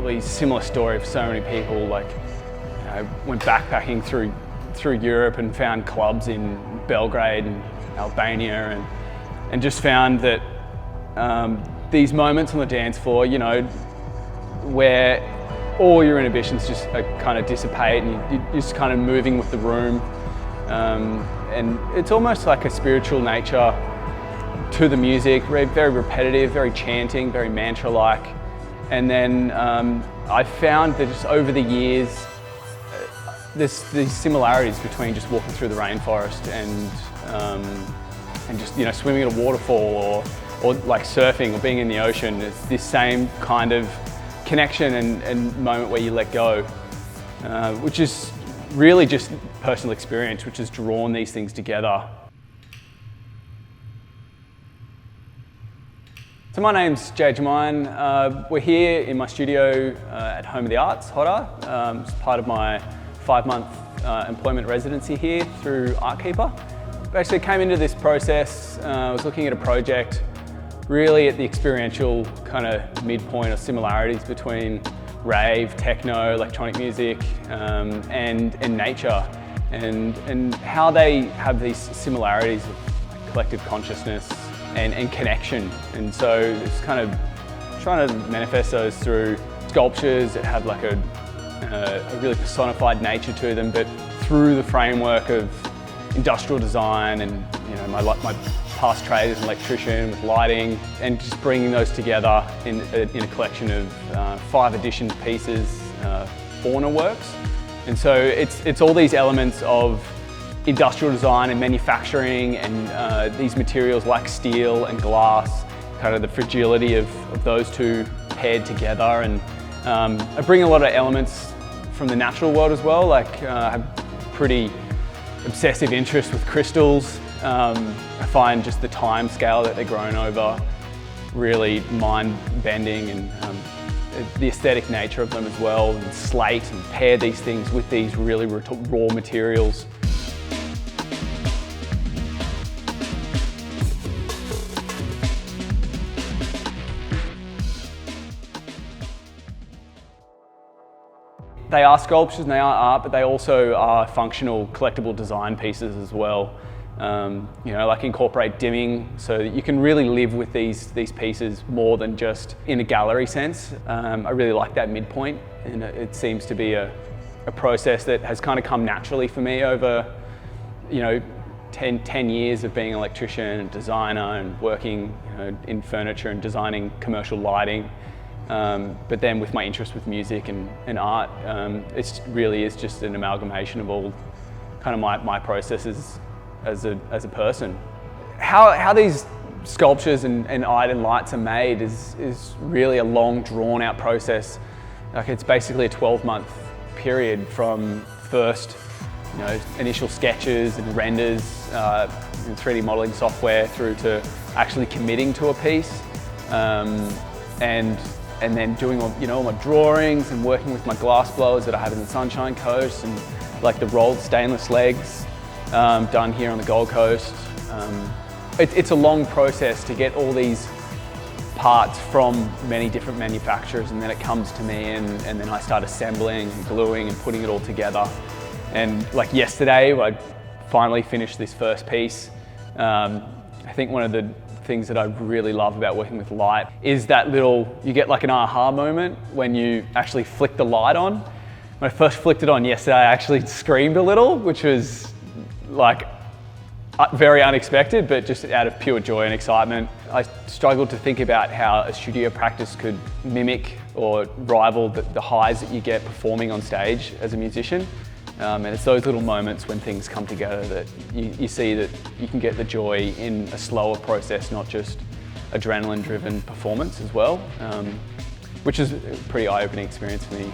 probably a similar story for so many people. Like, I went backpacking through Europe and found clubs in Belgrade and Albania, and just found that these moments on the dance floor, you know, where all your inhibitions just kind of dissipate and you're just kind of moving with the room. And it's almost like a spiritual nature to the music, very repetitive, very chanting, very mantra-like. And then I found that just over the years, there's these similarities between just walking through the rainforest and just, you know, swimming at a waterfall or like surfing or being in the ocean. It's this same kind of connection and moment where you let go, which is really just personal experience, which has drawn these things together. So my name's Jermyn. We're here in my studio at Home of the Arts, Hodder. It's part of my 5-month employment residency here through ArtKeeper. Basically came into this process, I was looking at a project really at the experiential kind of midpoint of similarities between rave, techno, electronic music, and nature, and how they have these similarities of collective consciousness and connection. And so it's kind of trying to manifest those through sculptures that have like a really personified nature to them, but through the framework of industrial design and, you know, my past trade as an electrician with lighting, and just bringing those together in a collection of 5 edition pieces, Fauna works. And so it's all these elements of industrial design and manufacturing and these materials like steel and glass, kind of the fragility of those two paired together. And I bring a lot of elements from the natural world as well. Like I have pretty obsessive interest with crystals. I find just the time scale that they're grown over really mind-bending, and the aesthetic nature of them as well, and slate, and pair these things with these really raw materials. They are sculptures and they are art, but they also are functional, collectible design pieces as well. You know, like incorporate dimming so that you can really live with these pieces more than just in a gallery sense. I really like that midpoint, and it seems to be a process that has kind of come naturally for me over, you know, 10 years of being an electrician and designer and working, you know, in furniture and designing commercial lighting. But then with my interest with music and art, it really is just an amalgamation of all kind of my processes as a person. How these sculptures and art and lights are made is really a long, drawn out process. Like, it's basically a 12-month period from first, you know, initial sketches and renders in 3D modeling software through to actually committing to a piece, and then doing all, you know, all my drawings and working with my glass blowers that I have in the Sunshine Coast, and like the rolled stainless legs done here on the Gold Coast. It's a long process to get all these parts from many different manufacturers, and then it comes to me, and then I start assembling and gluing and putting it all together. And like yesterday, I finally finished this first piece. I think one of the things that I really love about working with light is that you get like an aha moment when you actually flick the light on. When I first flicked it on yesterday, I actually screamed a little, which was like very unexpected, but just out of pure joy and excitement. I struggled to think about how a studio practice could mimic or rival the highs that you get performing on stage as a musician. And it's those little moments when things come together that you see that you can get the joy in a slower process, not just adrenaline-driven performance as well, which is a pretty eye-opening experience for me.